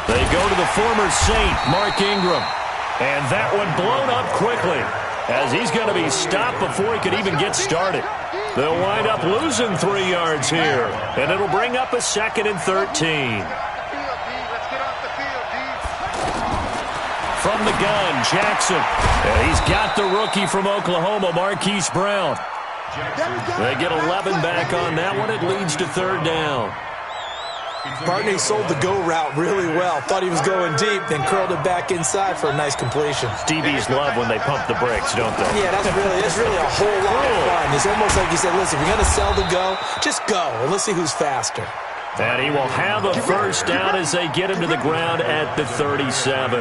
They go to the former Saint, Mark Ingram. And that one blown up quickly as he's going to be stopped before he could even get started. They'll wind up losing 3 yards here, and it'll bring up a 2nd and 13. From the gun, Jackson. And he's got the rookie from Oklahoma, Marquise Brown. They get 11 back on that one. It leads to 3rd down. Barney sold the go route really well. Thought he was going deep, then curled it back inside for a nice completion. DBs love when they pump the brakes, don't they? Yeah, that's really a whole lot of fun. It's almost like you said, listen, if you're going to sell the go, just go, and let's see who's faster. And he will have a 1st down as they get him to the ground at the 37.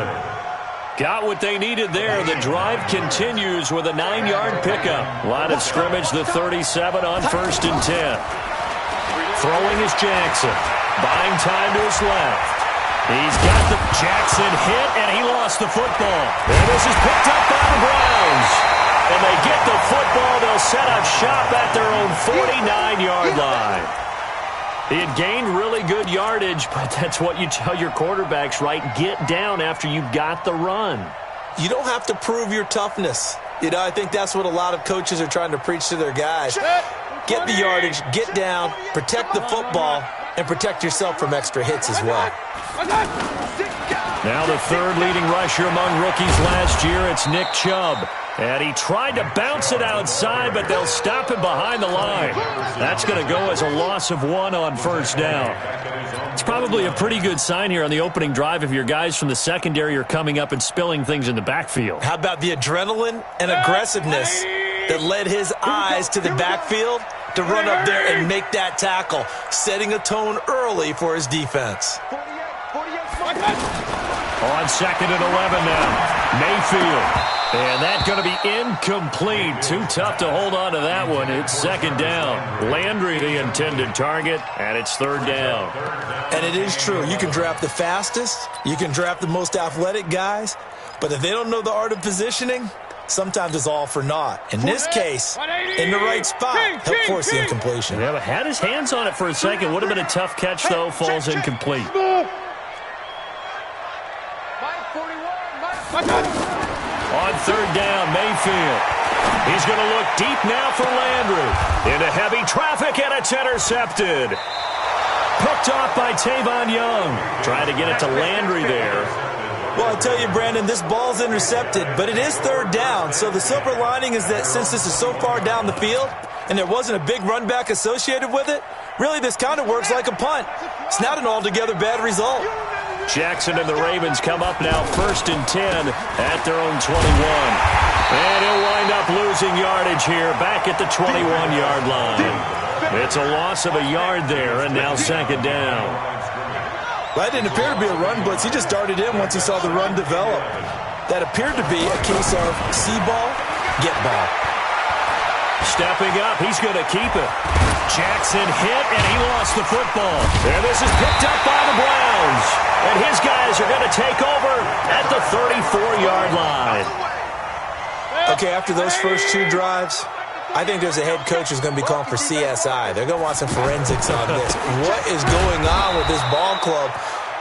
Got what they needed there. The drive continues with a 9-yard pickup. Line of scrimmage, the 37 on 1st and 10. Throwing is Jackson. Buying time to his left. He's got the Jackson hit, and he lost the football. And this is picked up by the Browns. And they get the football. They'll set up shop at their own 49-yard line. He had gained really good yardage, but that's what you tell your quarterbacks, right? Get down after you've got the run. You don't have to prove your toughness. You know, I think that's what a lot of coaches are trying to preach to their guys. Get the yardage, get down, protect the football, and protect yourself from extra hits as well. Now the 3rd leading rusher among rookies last year, it's Nick Chubb. And he tried to bounce it outside, but they'll stop him behind the line. That's going to go as a loss of 1 on 1st down. It's probably a pretty good sign here on the opening drive if your guys from the secondary are coming up and spilling things in the backfield. How about the adrenaline and aggressiveness that led his eyes to the backfield to run up there and make that tackle, setting a tone early for his defense. On 2nd and 11 now, Mayfield. And that's going to be incomplete. Too tough to hold on to that one. It's 2nd down. Landry, the intended target, and it's 3rd down. And it is true. You can draft the fastest. You can draft the most athletic guys. But if they don't know the art of positioning, sometimes it's all for naught. In this case, in the right spot, help force the incompletion. Yeah, but had his hands on it for a second. Would have been a tough catch, though. Falls incomplete. On 3rd down, Mayfield. He's going to look deep now for Landry. Into heavy traffic, and it's intercepted. Picked off by Tavon Young. Trying to get it to Landry there. Well, I tell you, Brandon, this ball's intercepted, but it is 3rd down. So the silver lining is that since this is so far down the field and there wasn't a big run back associated with it, really this kind of works like a punt. It's not an altogether bad result. Jackson and the Ravens come up now 1st and 10 at their own 21. And he'll wind up losing yardage here back at the 21-yard line. It's a loss of a yard there, and now 2nd down. That didn't appear to be a run blitz. He just darted in once he saw the run develop. That appeared to be a case of see ball, get ball. Stepping up, he's going to keep it. Jackson hit, and he lost the football. And this is picked up by the Browns. And his guys are going to take over at the 34-yard line. Okay, after those first 2 drives, I think there's a head coach who's going to be calling for CSI. They're going to want some forensics on this. What is going on with this ball club?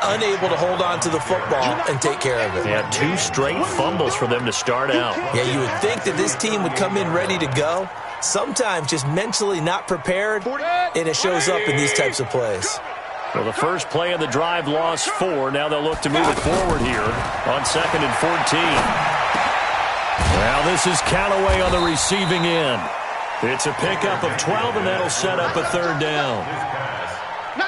Unable to hold on to the football and take care of it. Yeah, 2 straight fumbles for them to start out. Yeah, you would think that this team would come in ready to go. Sometimes just mentally not prepared, and it shows up in these types of plays. Well, the first play of the drive lost 4. Now they'll look to move it forward here on 2nd and 14. Now this is Callaway on the receiving end. It's a pickup of 12, and that'll set up a 3rd down.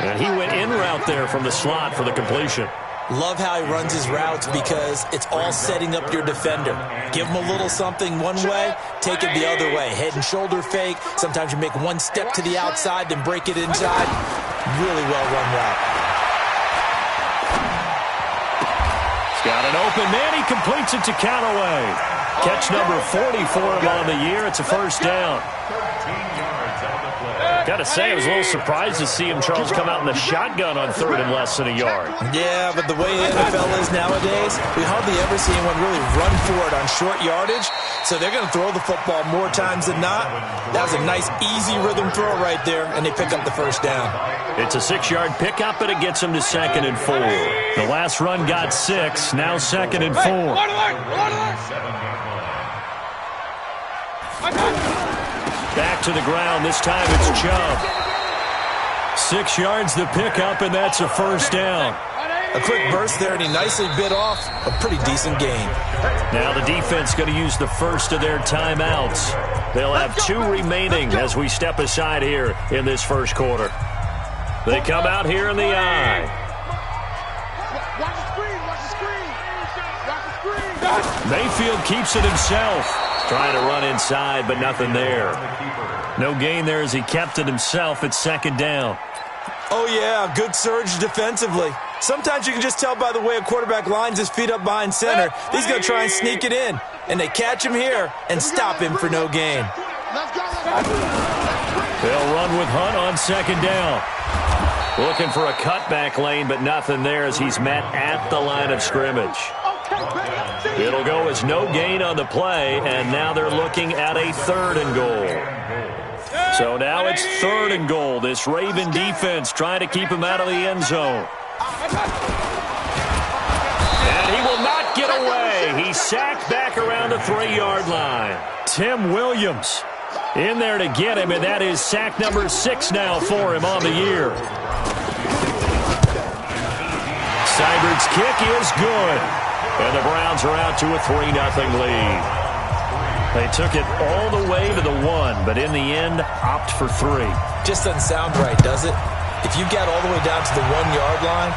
And he went in route there from the slot for the completion. Love how he runs his routes because it's all setting up your defender. Give him a little something one way, take it the other way. Head and shoulder fake. Sometimes you make one step to the outside, then break it inside. Really well run route. He's got an open man. He completes it to Callaway. Catch number 40 for him on the year. It's a first down. Got to say, I was a little surprised to see him, Charles, come out in the shotgun on third and less than a yard. Yeah, but the way the NFL is nowadays, we hardly ever see anyone really run for it on short yardage. So they're going to throw the football more times than not. That was a nice, easy rhythm throw right there, and they pick up the first down. It's a 6-yard pickup, and it gets them to 2nd and 4. The last run got 6, now 2nd and 4. Back to the ground. This time it's Chubb. 6 yards the pickup, and that's a first down. A quick burst there, and he nicely bit off a pretty decent gain. Now the defense going to use the first of their timeouts. They'll have 2 remaining as we step aside here in this first quarter. They come out here in the eye. Mayfield keeps it himself. Trying to run inside, but nothing there. No gain there as he kept it himself. It's 2nd down. Oh, yeah, good surge defensively. Sometimes you can just tell by the way a quarterback lines his feet up behind center. He's going to try and sneak it in. And they catch him here and stop him for no gain. They'll run with Hunt on 2nd down. Looking for a cutback lane, but nothing there as he's met at the line of scrimmage. It'll go as no gain on the play, and now they're looking at a 3rd and goal. So now it's 3rd and goal. This Raven defense trying to keep him out of the end zone. And he will not get away. He's sacked back around the 3-yard line. Tim Williams in there to get him, and that is sack number 6 now for him on the year. Seibert's kick is good. And the Browns are out to a 3-0 lead. They took it all the way to the 1, but in the end, opt for 3. Just doesn't sound right, does it? If you got all the way down to the 1-yard line,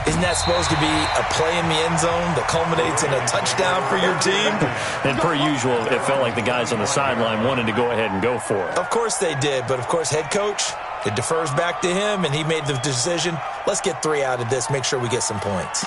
isn't that supposed to be a play in the end zone that culminates in a touchdown for your team? And per usual, it felt like the guys on the sideline wanted to go ahead and go for it. Of course they did, but of course head coach, it defers back to him, and he made the decision, let's get 3 out of this, make sure we get some points.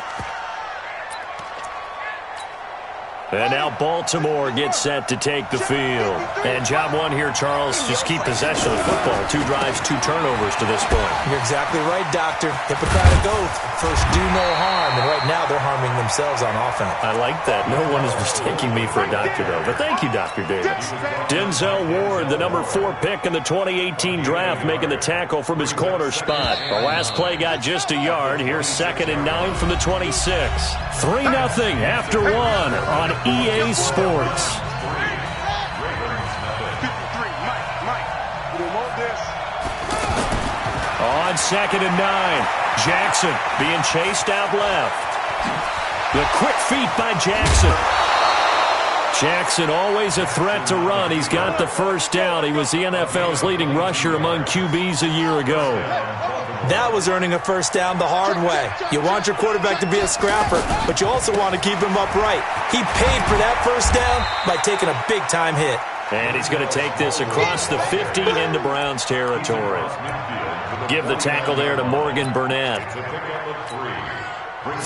And now Baltimore gets set to take the field. And job 1 here, Charles, just keep possession of the football. 2 drives, 2 turnovers to this point. You're exactly right, Doctor. Hippocratic oath. First, do no harm. And right now, they're harming themselves on offense. I like that. No one is mistaking me for a doctor, though. But thank you, Dr. Davis. Denzel Ward, the number 4 pick in the 2018 draft, making the tackle from his corner spot. The last play got just a yard. Here's 2nd and 9 from the 26. 3-0 after 1 on EA Sports. On 2nd and 9, Jackson being chased out left. The quick feet by Jackson. Jackson always a threat to run. He's got the first down. He was the NFL's leading rusher among QBs a year ago. That was earning a first down the hard way. You want your quarterback to be a scrapper, but you also want to keep him upright. He paid for that first down by taking a big-time hit. And he's going to take this across the 50 into Browns territory. Give the tackle there to Morgan Burnett.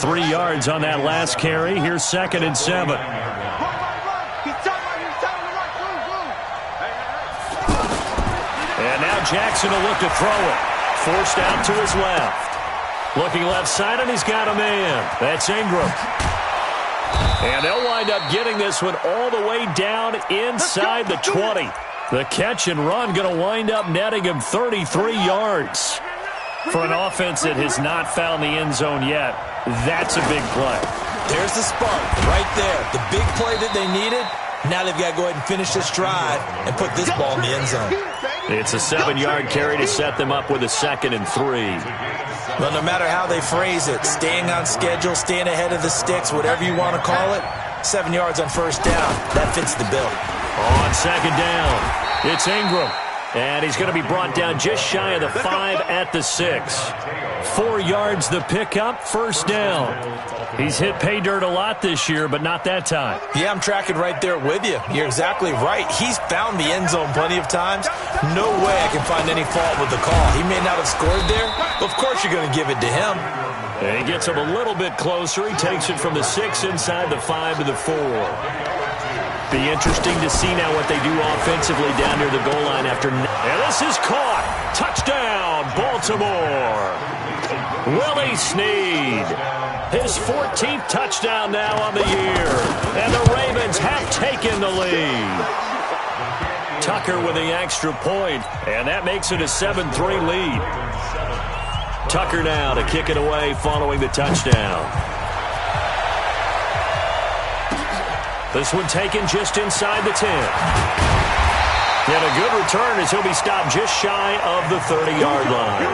3 yards on that last carry. Here's 2nd and 7. And now Jackson will look to throw it. Forced out to his left. Looking left side, and he's got a man. That's Ingram. And they'll wind up getting this one all the way down inside the 20. The catch and run going to wind up netting him 33 yards. For an offense that has not found the end zone yet, that's a big play. There's the spark right there. The big play that they needed. Now they've got to go ahead and finish this drive and put this ball in the end zone. It's a 7-yard carry to set them up with a 2nd and 3. Well, no matter how they phrase it, staying on schedule, staying ahead of the sticks, whatever you want to call it, 7 yards on first down, that fits the bill. On 2nd down, it's Ingram. And he's going to be brought down just shy of the 5 at the 6. 4 yards the pickup, first down. He's hit pay dirt a lot this year, but not that time. Yeah, I'm tracking right there with you. You're exactly right. He's found the end zone plenty of times. No way I can find any fault with the call. He may not have scored there, but of course you're going to give it to him. And he gets him a little bit closer. He takes it from the 6 inside the 5 to the 4. Be interesting to see now what they do offensively down near the goal line after. And this is caught. Touchdown, Baltimore. Willie Snead. His 14th touchdown now on the year. And the Ravens have taken the lead. Tucker with the extra point, and that makes it a 7-3 lead. Tucker now to kick it away following the touchdown. This one taken just inside the 10. And a good return as he'll be stopped just shy of the 30-yard line.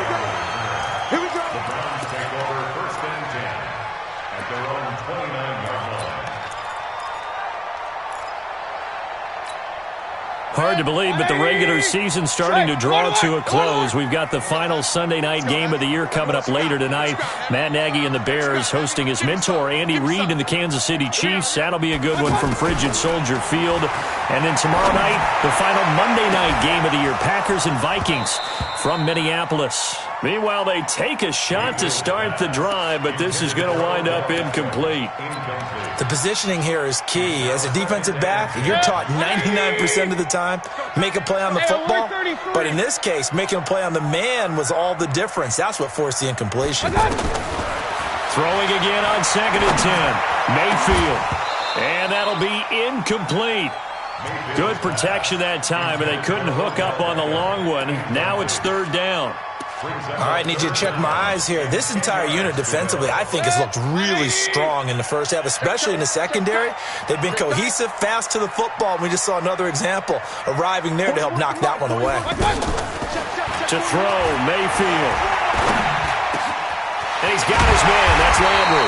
Hard to believe, but the regular season's starting to draw to a close. We've got the final Sunday night game of the year coming up later tonight. Matt Nagy and the Bears hosting his mentor, Andy Reid, and the Kansas City Chiefs. That'll be a good one from Frigid Soldier Field. And then tomorrow night, the final Monday night game of the year, Packers and Vikings from Minneapolis. Meanwhile, they take a shot to start the drive, but this is going to wind up incomplete. The positioning here is key. As a defensive back, you're taught 99% of the time, make a play on the football. But in this case, making a play on the man was all the difference. That's what forced the incompletion. Throwing again on 2nd and 10. Mayfield. And that'll be incomplete. Good protection that time, but they couldn't hook up on the long one. Now it's 3rd down. All right, need you to check my eyes here. This entire unit defensively, I think, has looked really strong in the first half, especially in the secondary. They've been cohesive, fast to the football. We just saw another example arriving there to help knock that one away. To throw, Mayfield. And he's got his man. That's Landry.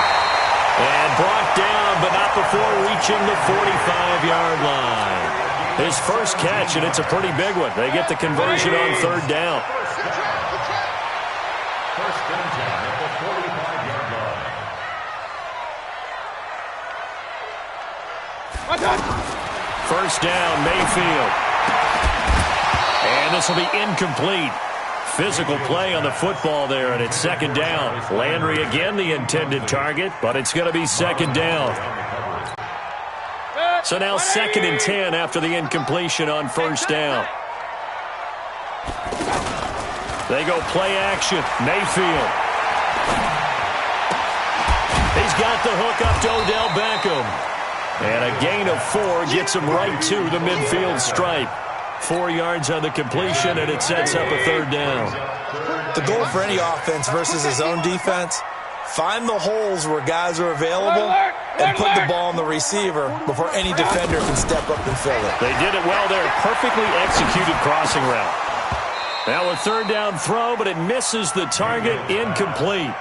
And brought down, but not before reaching the 45-yard line. His first catch, and it's a pretty big one. They get the conversion on 3rd down. First down, Mayfield. And this will be incomplete. Physical play on the football there, and it's 2nd down. Landry again the intended target, but it's going to be 2nd down. So now 2nd and 10 after the incompletion on 1st down. They go play action. Mayfield. He's got the hook up to Odell Beckham. And a gain of 4 gets him right to the midfield stripe. 4 yards on the completion, and it sets up a 3rd down. The goal for any offense versus his own defense, find the holes where guys are available and put the ball on the receiver before any defender can step up and fill it. They did it well there. Perfectly executed crossing route. Now a 3rd down throw, but it misses the target, incomplete.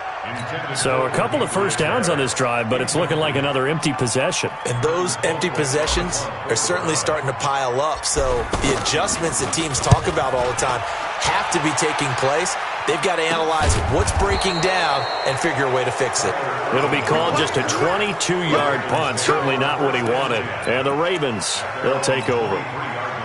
So a couple of first downs on this drive, but it's looking like another empty possession. And those empty possessions are certainly starting to pile up. So the adjustments that teams talk about all the time have to be taking place. They've got to analyze what's breaking down and figure a way to fix it. It'll be called just a 22-yard punt. Certainly not what he wanted. And the Ravens, they'll take over.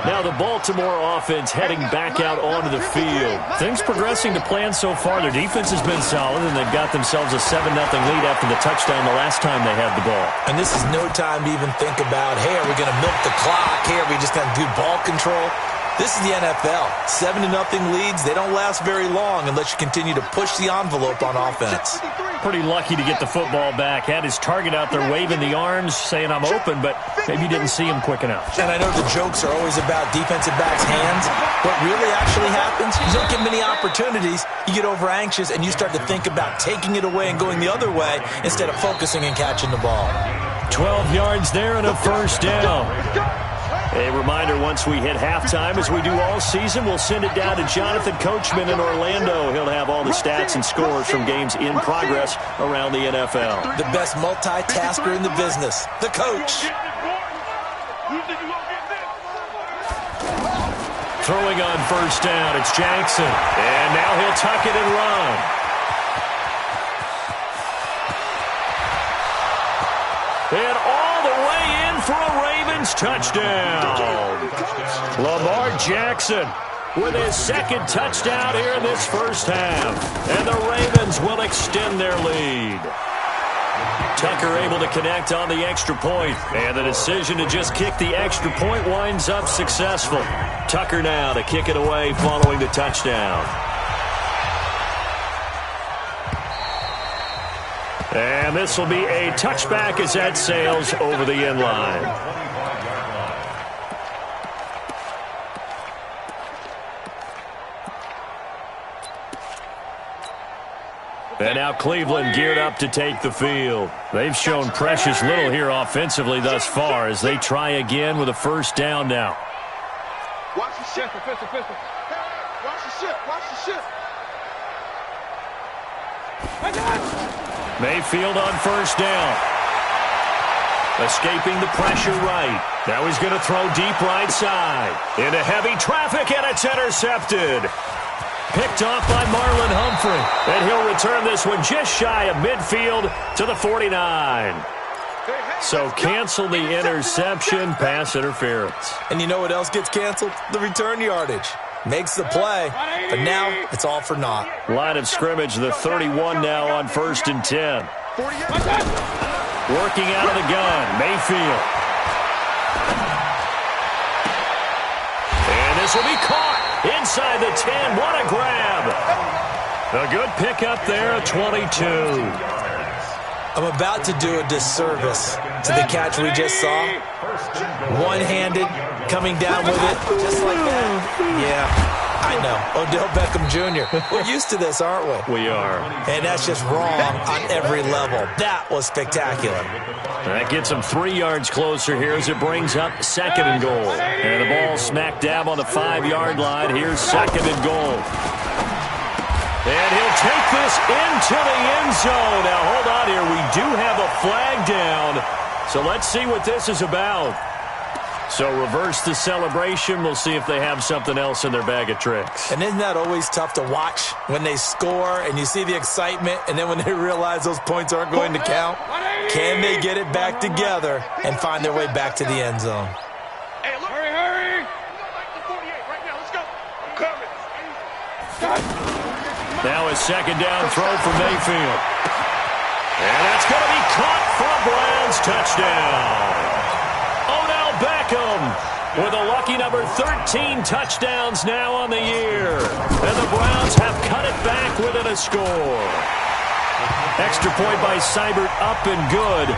Now the Baltimore offense heading back out onto the field. Things progressing to plan so far. Their defense has been solid, and they've got themselves a 7-0 lead after the touchdown the last time they had the ball. And this is no time to even think about, hey, are we going to milk the clock? Hey, are we just going to do ball control? This is the NFL. 7-0 leads, they don't last very long unless you continue to push the envelope on offense. Pretty lucky to get the football back. Had his target out there waving the arms, saying I'm open, but maybe didn't see him quick enough. And I know the jokes are always about defensive backs' hands. What really actually happens, you don't get many opportunities. You get over anxious, and you start to think about taking it away and going the other way instead of focusing and catching the ball. 12 yards there and a first down. A reminder, once we hit halftime, as we do all season, we'll send it down to Jonathan Coachman in Orlando. He'll have all the stats and scores from games in progress around the NFL. The best multitasker in the business, the coach. Throwing on first down, it's Jackson. And now he'll tuck it and run. And all the way in for a Ravens touchdown. Lamar Jackson with his 2nd touchdown here in this first half. And the Ravens will extend their lead. Tucker able to connect on the extra point, and the decision to just kick the extra point winds up successful. Tucker now to kick it away following the touchdown. And this will be a touchback as that sails over the end line. And now Cleveland geared up to take the field. They've shown precious little here offensively thus far as they try again with a first down now. Watch the ship. Watch the ship. Watch the ship. Mayfield on first down. Escaping the pressure right. Now he's going to throw deep right side. Into heavy traffic, and it's intercepted. Picked off by Marlon Humphrey. And he'll return this one just shy of midfield to the 49. So cancel the interception, pass interference. And you know what else gets canceled? The return yardage. Makes the play, but now it's all for naught. Line of scrimmage, the 31 now on 1st and 10. Working out of the gun, Mayfield. And this will be caught inside the 10. What a grab. A good pickup there, a 22. I'm about to do a disservice to the catch we just saw. One-handed, coming down with it, just like that. Yeah, I know. Odell Beckham Jr. We're used to this, aren't we? We are. And that's just wrong on every level. That was spectacular. That gets him 3 yards closer here as it brings up 2nd and goal. And the ball smack dab on the 5-yard line. Here's 2nd and goal. And he'll take this into the end zone. Now, hold on here. We do have a flag down. So let's see what this is about. So reverse the celebration. We'll see if they have something else in their bag of tricks. And isn't that always tough to watch when they score and you see the excitement, and then when they realize those points aren't going to count? Can they get it back together and find their way back to the end zone? Hey, look. Hurry. Back to 48 right now. Let's go. I'm coming. Now a 2nd down throw for Mayfield. And that's going to be caught for a Browns touchdown. Odell Beckham with a lucky number 13 touchdowns now on the year. And the Browns have cut it back within a score. Extra point by Seibert up and good.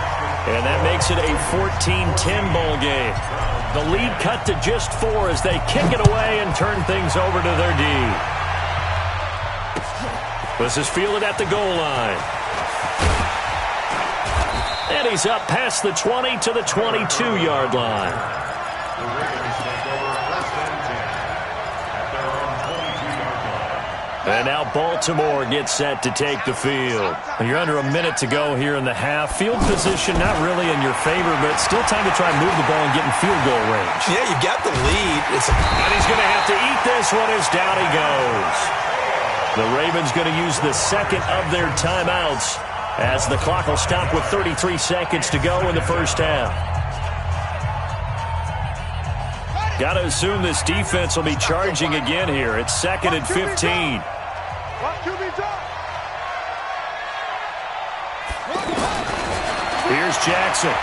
And that makes it a 14-10 ball game. The lead cut to just 4 as they kick it away and turn things over to their D. This is fielded at the goal line. And he's up past the 20 to the 22-yard line. And now Baltimore gets set to take the field. You're under a minute to go here in the half. Field position not really in your favor, but still time to try and move the ball and get in field goal range. Yeah, you've got the lead. And he's going to have to eat this one as down he goes. The Ravens going to use the 2nd of their timeouts as the clock will stop with 33 seconds to go in the first half. Got to assume this defense will be charging again here. It's 2nd and 15. Here's Jackson.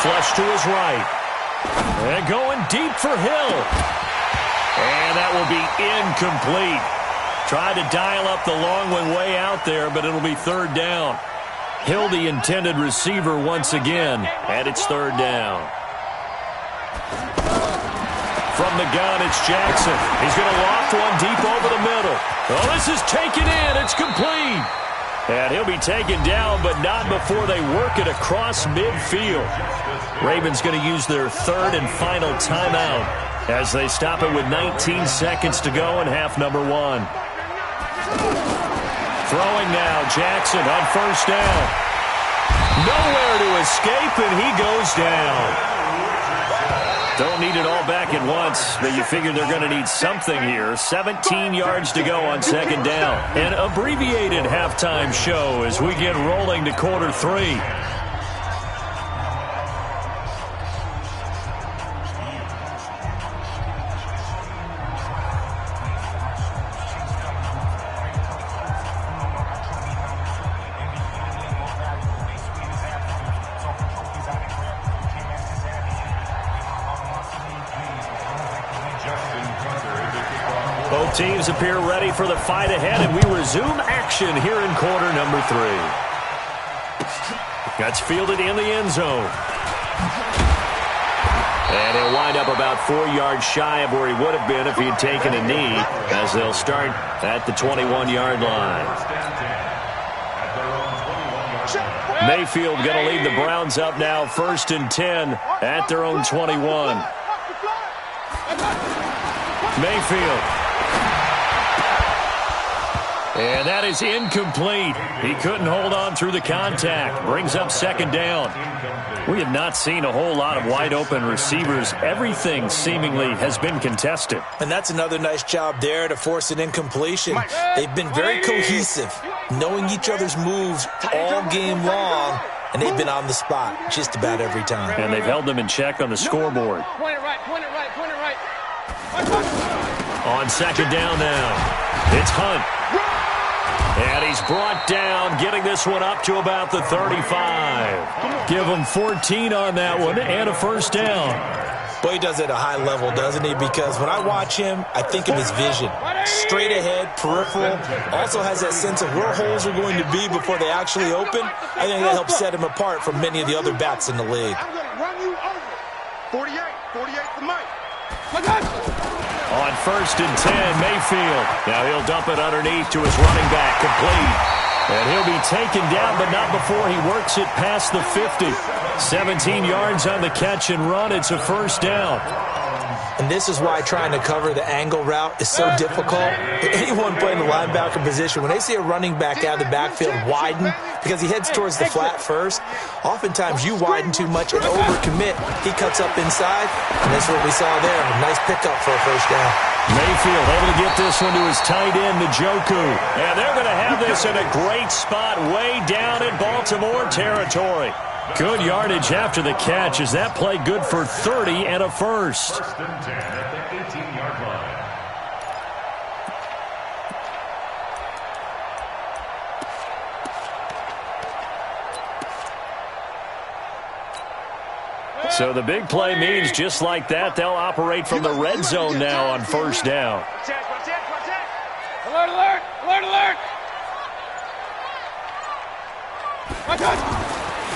Flush to his right. And going deep for Hill. And that will be incomplete. Tried to dial up the long one way out there, but it'll be 3rd down. Hill, the intended receiver once again, and it's 3rd down. From the gun, it's Jackson. He's going to loft one deep over the middle. Oh, this is taken in. It's complete. And he'll be taken down, but not before they work it across midfield. Ravens going to use their 3rd and final timeout as they stop it with 19 seconds to go in half number 1. Throwing now, Jackson on first down. Nowhere to escape, and he goes down. Don't need it all back at once, but you figure they're going to need something here. 17 yards to go on 2nd down. An abbreviated halftime show as we get rolling to quarter 3. Both teams appear ready for the fight ahead, and we resume action here in quarter number 3. That's fielded in the end zone. And he'll wind up about 4 yards shy of where he would have been if he had taken a knee, as they'll start at the 21-yard line. Mayfield going to lead the Browns up now, 1st and 10 at their own 21. Mayfield. And that is incomplete. He couldn't hold on through the contact. Brings up 2nd down. We have not seen a whole lot of wide-open receivers. Everything seemingly has been contested. And that's another nice job there to force an incompletion. They've been very cohesive, knowing each other's moves all game long, and they've been on the spot just about every time. And they've held them in check on the scoreboard. Point it right, point it right, point it right. On 2nd down now, it's Hunt. And he's brought down, getting this one up to about the 35. Give him 14 on that one and a 1st down. Boy, he does it at a high level, doesn't he? Because when I watch him, I think of his vision. Straight ahead, peripheral. Also has that sense of where holes are going to be before they actually open. I think that helps set him apart from many of the other backs in the league. I'm going to run you over. 48 the mic. On 1st and 10, Mayfield. Now he'll dump it underneath to his running back, complete. And he'll be taken down, but not before he works it past the 50. 17 yards on the catch and run. It's a 1st down. And this is why trying to cover the angle route is so difficult. Anyone playing the linebacker position, when they see a running back out of the backfield widen, because he heads towards the flat first, oftentimes you widen too much and overcommit. He cuts up inside, and that's what we saw there. A nice pickup for a 1st down. Mayfield able to get this one to his tight end, Njoku. And they're going to have this in a great spot way down in Baltimore territory. Good yardage after the catch. Is that play good for 30 and a 1st? 1st and 10 at the 18-yard line. So the big play means just like that, they'll operate from the red zone now on 1st down. Alert, alert, alert, alert.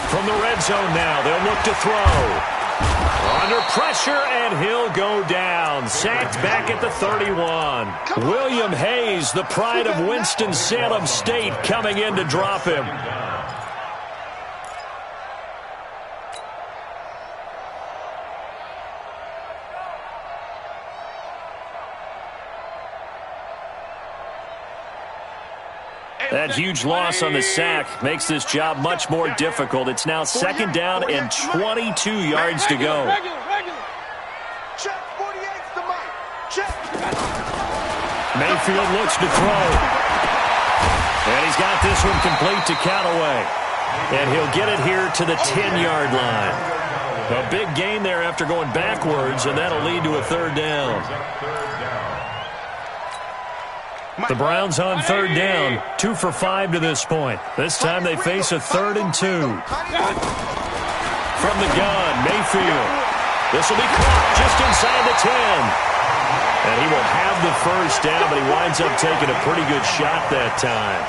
From the red zone now, they'll look to throw. Under pressure, and he'll go down. Sacked back at the 31. William Hayes, the pride of Winston-Salem State, coming in to drop him. That huge loss on the sack makes this job much more difficult. It's now 2nd down and 22 yards to go. Check, 48's the mic. Check. Mayfield looks to throw. And he's got this one complete to Callaway. And he'll get it here to the 10-yard line. A big gain there after going backwards, and that'll lead to a 3rd down. The Browns on 3rd down, 2 for 5 to this point. This time they face a 3rd and 2. From the gun, Mayfield. This will be caught just inside the 10. And he will have the 1st down, but he winds up taking a pretty good shot that time.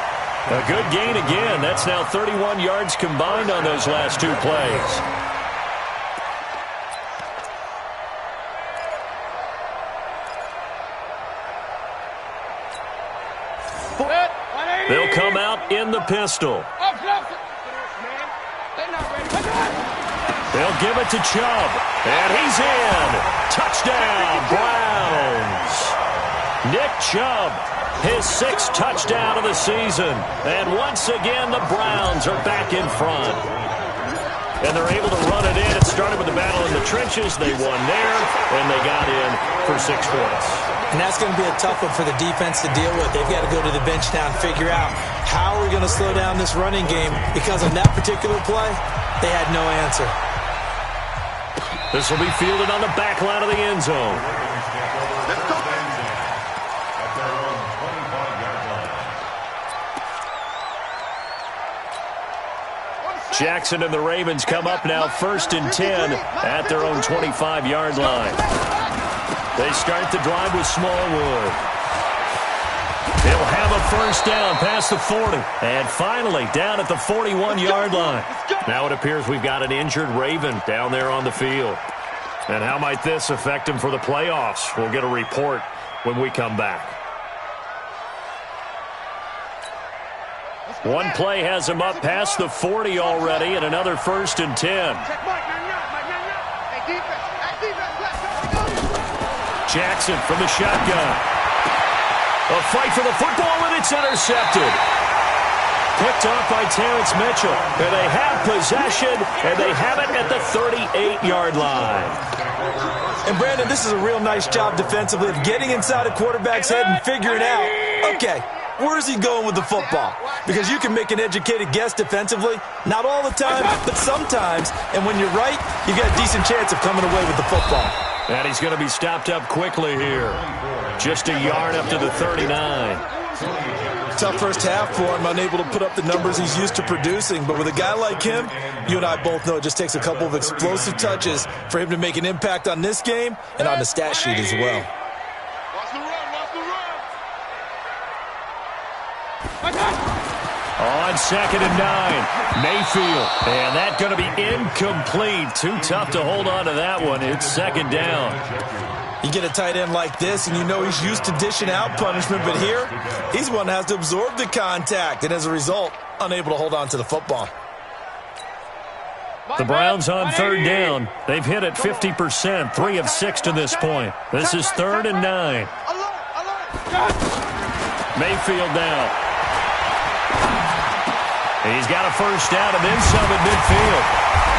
A good gain again. That's now 31 yards combined on those last 2 plays. They'll come out in the pistol. They'll give it to Chubb. And he's in. Touchdown, Browns. Nick Chubb, his 6th touchdown of the season. And once again, the Browns are back in front. And they're able to run it in. It started with the battle in the trenches. They won there, and they got in for 6 points. And that's going to be a tough one for the defense to deal with. They've got to go to the bench now and figure out how are we going to slow down this running game, because on that particular play, they had no answer. This will be fielded on the back line of the end zone. Jackson and the Ravens come up now 1st and 10 at their own 25-yard line. They start the drive with Smallwood. He'll have a first down past the 40. And finally, down at the 41-yard line. Now it appears we've got an injured Raven down there on the field. And how might this affect him for the playoffs? We'll get a report when we come back. One play has him up past the 40 already, and another 1st and 10. Jackson from the shotgun. A fight for the football, and it's intercepted. Picked off by Terrence Mitchell. And they have possession, and they have it at the 38-yard line. And, Brandon, this is a real nice job defensively of getting inside a quarterback's head and figuring out, okay, where's he going with the football? Because you can make an educated guess defensively. Not all the time, but sometimes. And when you're right, you've got a decent chance of coming away with the football. And he's going to be stopped up quickly here. Just a yard up to the 39. Tough first half for him, unable to put up the numbers he's used to producing. But with a guy like him, you and I both know it just takes a couple of explosive touches for him to make an impact on this game and on the stat sheet as well. On 2nd and 9, Mayfield. And that's going to be incomplete. Too tough to hold on to that one. It's 2nd down. You get a tight end like this, and you know he's used to dishing out punishment, but here, he's one that has to absorb the contact, and as a result, unable to hold on to the football. The Browns on 3rd down. They've hit it 50%, 3 of 6 to this point. This is 3rd and 9. Mayfield now. He's got a first down and then some at midfield.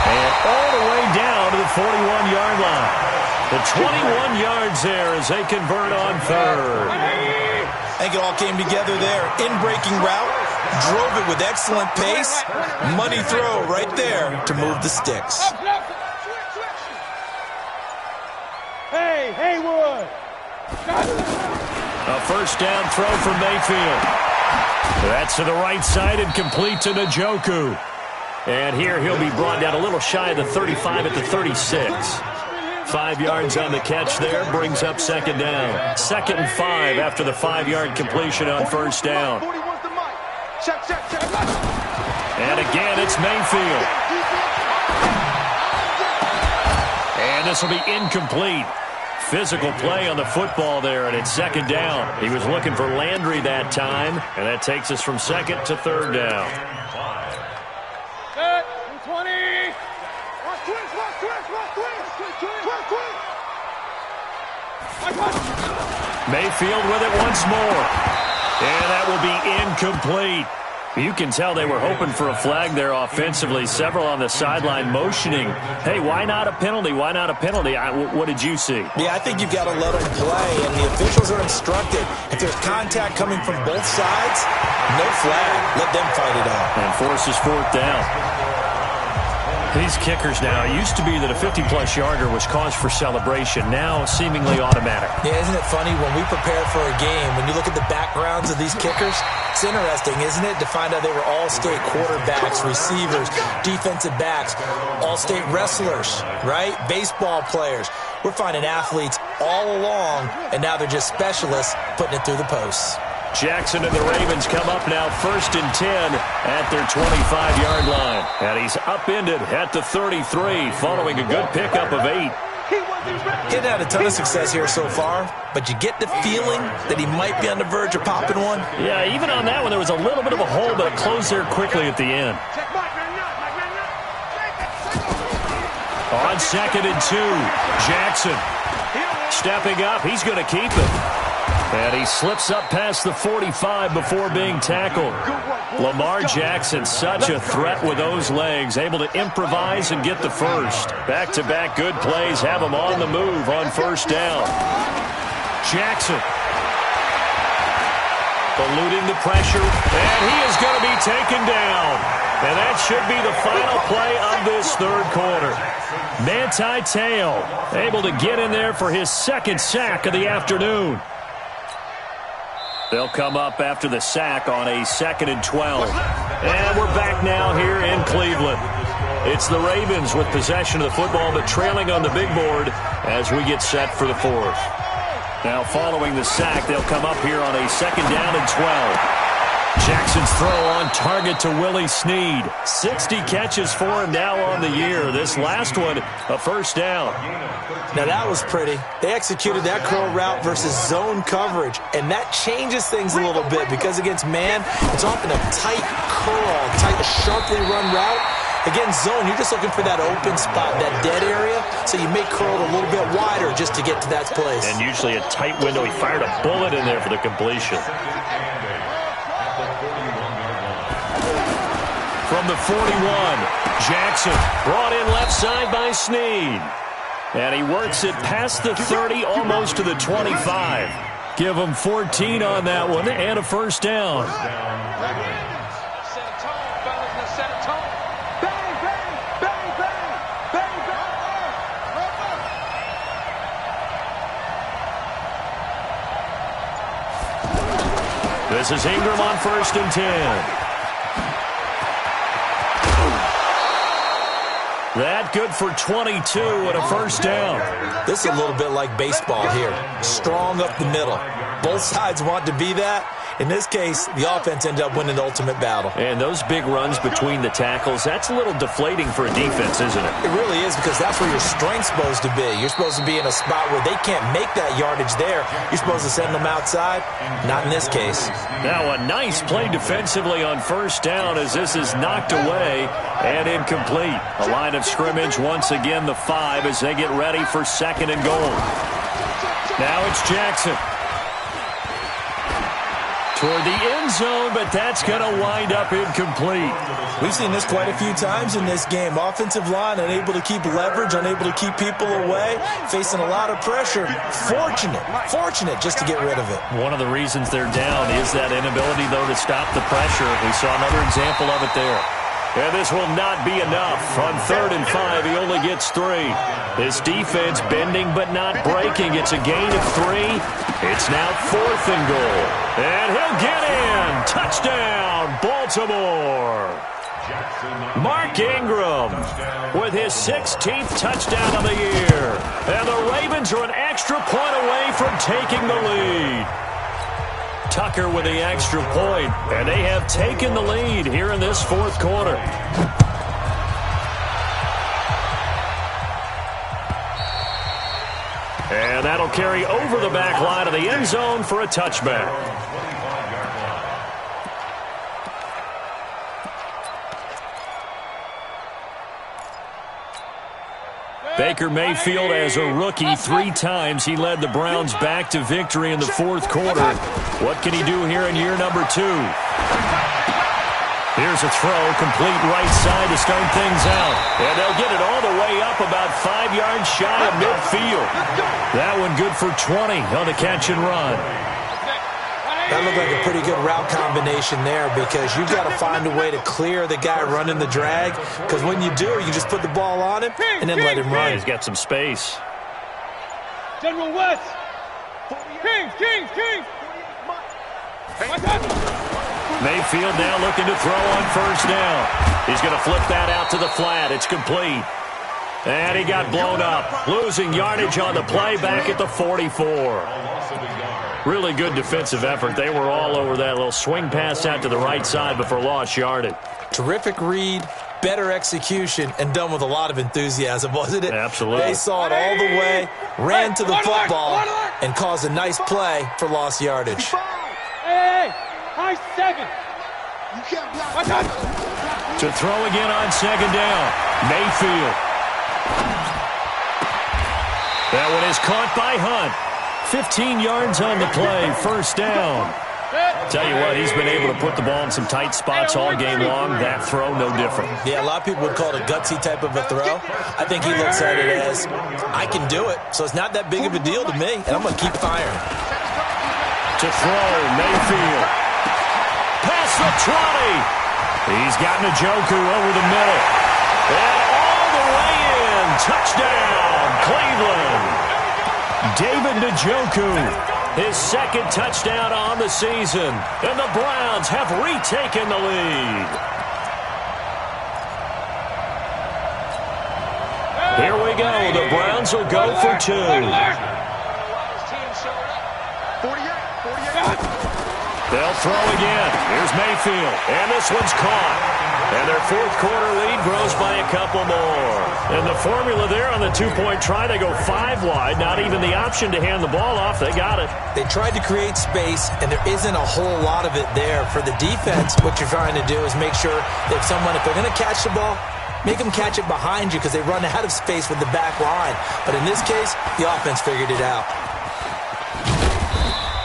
And all the way down to the 41-yard line. The 21 yards there as they convert on 3rd. I think it all came together there. In-breaking route, drove it with excellent pace. Money throw right there to move the sticks. Hey, Haywood! A first down throw for Mayfield. That's to the right side and complete to Njoku. And here he'll be brought down a little shy of the 35 at the 36. 5 yards on the catch there, brings up 2nd down. 2nd and 5 after the 5-yard completion on first down. And again, it's Mayfield. And this will be incomplete. Physical play on the football there, and it's 2nd down. He was looking for Landry that time, and that takes us from 2nd to 3rd down. Set, 20. Mayfield with it once more. And that will be incomplete. You can tell they were hoping for a flag there offensively. Several on the sideline motioning, hey, why not a penalty? Why not a penalty? What did you see? Yeah, I think you've got to let them play, and the officials are instructed. If there's contact coming from both sides, no flag. Let them fight it out. And forces 4th down. These kickers now, it used to be that a 50-plus yarder was cause for celebration. Now, seemingly automatic. Yeah, isn't it funny? When we prepare for a game, when you look at the backgrounds of these kickers, it's interesting, isn't it, to find out they were all-state quarterbacks, receivers, defensive backs, all-state wrestlers, right? Baseball players. We're finding athletes all along, and now they're just specialists putting it through the posts. Jackson and the Ravens come up now 1st and 10 at their 25-yard line. And he's upended at the 33 following a good pickup of 8. He's had a ton of success here so far, but you get the feeling that he might be on the verge of popping one. Yeah, even on that one, there was a little bit of a hole, but it closed there quickly at the end. On 2nd and 2, Jackson stepping up. He's going to keep it. And he slips up past the 45 before being tackled. Lamar Jackson, such a threat with those legs, able to improvise and get the first. Back-to-back good plays have him on the move on first down. Jackson eluding the pressure, and he is going to be taken down. And that should be the final play of this 3rd quarter. Manti Te'o able to get in there for his 2nd sack of the afternoon. They'll come up after the sack on a 2nd and 12. And we're back now here in Cleveland. It's the Ravens with possession of the football, but trailing on the big board as we get set for the 4th. Now following the sack, they'll come up here on a 2nd down and 12. Jackson's throw on target to Willie Snead. 60 catches for him now on the year. This last one, a 1st down. Now that was pretty. They executed that curl route versus zone coverage, and that changes things a little bit because against man, it's often a tight curl, a sharply run route. Against zone, you're just looking for that open spot, that dead area, so you may curl it a little bit wider just to get to that place. And usually a tight window. He fired a bullet in there for the completion. From the 41, Jackson brought in left side by Snead. And he works it past the 30, almost to the 25. Give him 14 on that one and a 1st down. This is Ingram on 1st and 10. That good for 22 and a 1st down. This is a little bit like baseball here. Strong up the middle. Both sides want to be that. In this case, the offense ended up winning the ultimate battle. And those big runs between the tackles, that's a little deflating for a defense, isn't it? It really is, because that's where your strength's supposed to be. You're supposed to be in a spot where they can't make that yardage there. You're supposed to send them outside. Not in this case. Now a nice play defensively on 1st down as this is knocked away and incomplete. A line of scrimmage once again the 5 as they get ready for 2nd and goal. Now it's Jackson. Toward the end zone, but that's going to wind up incomplete. We've seen this quite a few times in this game. Offensive line unable to keep leverage, unable to keep people away, facing a lot of pressure. Fortunate just to get rid of it. One of the reasons they're down is that inability, though, to stop the pressure. We saw another example of it there. And this will not be enough. On 3rd and 5, he only gets 3. This defense bending but not breaking. It's a gain of 3. It's now 4th and goal. And he'll get in. Touchdown, Baltimore. Mark Ingram with his 16th touchdown of the year. And the Ravens are an extra point away from taking the lead. Tucker with the extra point, and they have taken the lead here in this 4th quarter. And that'll carry over the back line of the end zone for a touchback. Baker Mayfield, as a rookie, 3 times he led the Browns back to victory in the 4th quarter. What can he do here in year number 2? Here's a throw, complete right side to start things out. And they'll get it all the way up about 5 yards shy of midfield. That one good for 20 on the catch and run. That looked like a pretty good route combination there, because you've got to find a way to clear the guy running the drag, because when you do, you just put the ball on him and then let him run. He's got some space. General West. King. Mayfield now looking to throw on 1st down. He's going to flip that out to the flat. It's complete. And he got blown up. Losing yardage on the play back at the 44. Really good defensive effort. They were all over that little swing pass out to the right side before lost yardage. Terrific read, better execution, and done with a lot of enthusiasm, wasn't it? Absolutely. They saw it all the way, ran to the football, and caused a nice play for lost yardage. Hey, high 7. To throw again on 2nd down. Mayfield. That one is caught by Hunt. 15 yards on the play, 1st down. Tell you what, he's been able to put the ball in some tight spots all game long. That throw, no different. Yeah, a lot of people would call it a gutsy type of a throw. I think he looks at it as, I can do it, so it's not that big of a deal to me, and I'm going to keep firing. To throw, Mayfield. Past the 20. He's got Njoku over the middle. And all the way in. Touchdown, Cleveland. David Njoku, his 2nd touchdown on the season. And the Browns have retaken the lead. Here we go. The Browns will go for 2. They'll throw again. Here's Mayfield. And this one's caught. And their fourth quarter lead grows by a couple more. And the formula there on the two-point try, they go 5 wide. Not even the option to hand the ball off. They got it. They tried to create space, and there isn't a whole lot of it there. For the defense, what you're trying to do is make sure that if they're going to catch the ball, make them catch it behind you because they run out of space with the back line. But in this case, the offense figured it out.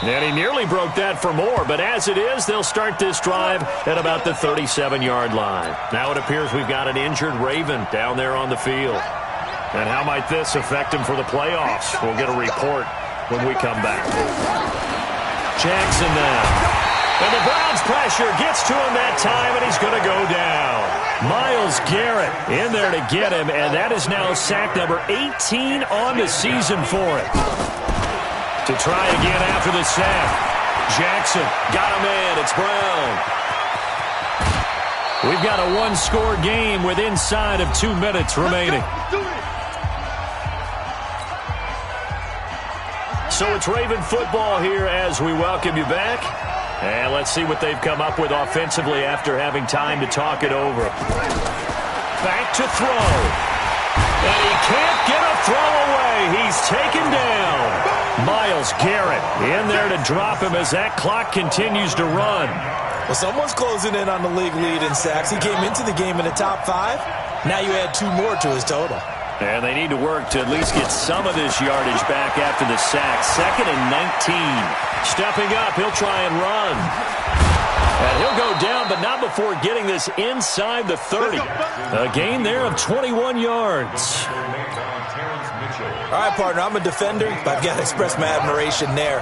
And he nearly broke that for more, but as it is, they'll start this drive at about the 37-yard line. Now it appears we've got an injured Raven down there on the field. And how might this affect him for the playoffs? We'll get a report when we come back. Jackson now. And the Browns' pressure gets to him that time, and he's going to go down. Myles Garrett in there to get him, and that is now sack number 18 on the season for him. To try again after the sack. Jackson got a man. It's Brown. We've got a one-score game with inside of 2 minutes remaining. So it's Raven football here as we welcome you back. And let's see what they've come up with offensively after having time to talk it over. Back to throw. And he can't get a throw away. He's taken down. Myles Garrett in there to drop him as that clock continues to run. Well, someone's closing in on the league lead in sacks. He came into the game in the top 5. Now you add 2 more to his total. And they need to work to at least get some of this yardage back after the sack. 2nd and 19. Stepping up, he'll try and run. And he'll go down, but not before getting this inside the 30. A gain there of 21 yards. All right, partner, I'm a defender, but I've got to express my admiration there.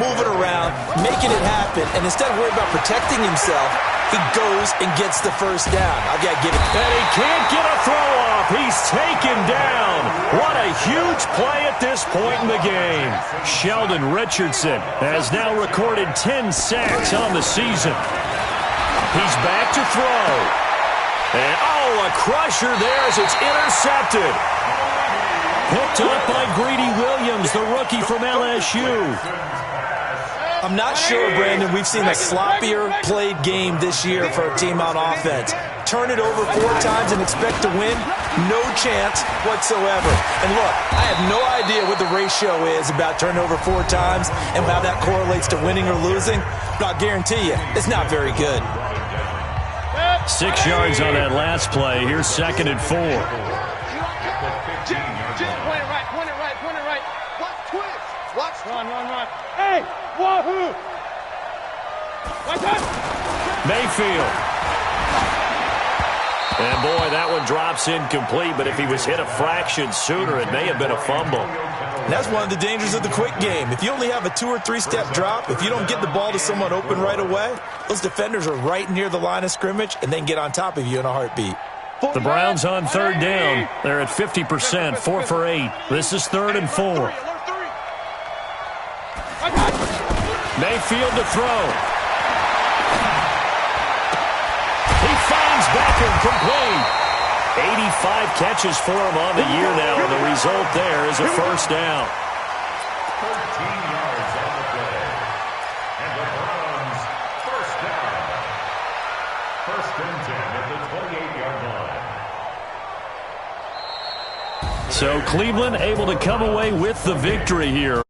Moving around, making it happen, and instead of worrying about protecting himself, he goes and gets the first down. I've got to give it. And he can't get a throw off. He's taken down. What a huge play at this point in the game. Sheldon Richardson has now recorded 10 sacks on the season. He's back to throw. And, a crusher there as it's intercepted. Picked up by Greedy Williams, the rookie from LSU. I'm not sure, Brandon, we've seen a sloppier played game this year for a team on offense. Turn it over 4 times and expect to win? No chance whatsoever. And look, I have no idea what the ratio is about turning over 4 times and how that correlates to winning or losing. But I'll guarantee you, it's not very good. 6 yards on that last play. Here's 2nd and 4. Point it right. Watch. Run. Hey, wahoo! Watch out! Mayfield. And boy, that one drops incomplete, but if he was hit a fraction sooner, it may have been a fumble. And that's one of the dangers of the quick game. If you only have a 2- or 3-step drop, if you don't get the ball to someone open right away, those defenders are right near the line of scrimmage and then get on top of you in a heartbeat. The Browns on 3rd down. They're at 50%, 4 for 8. This is 3rd and 4. Mayfield to throw. He finds Beckham complete. 85 catches for him on the year now, and the result there is a first down. 13 yards on the play. And the Browns first down. 1st and 10 at the 28-yard line. So Cleveland able to come away with the victory here.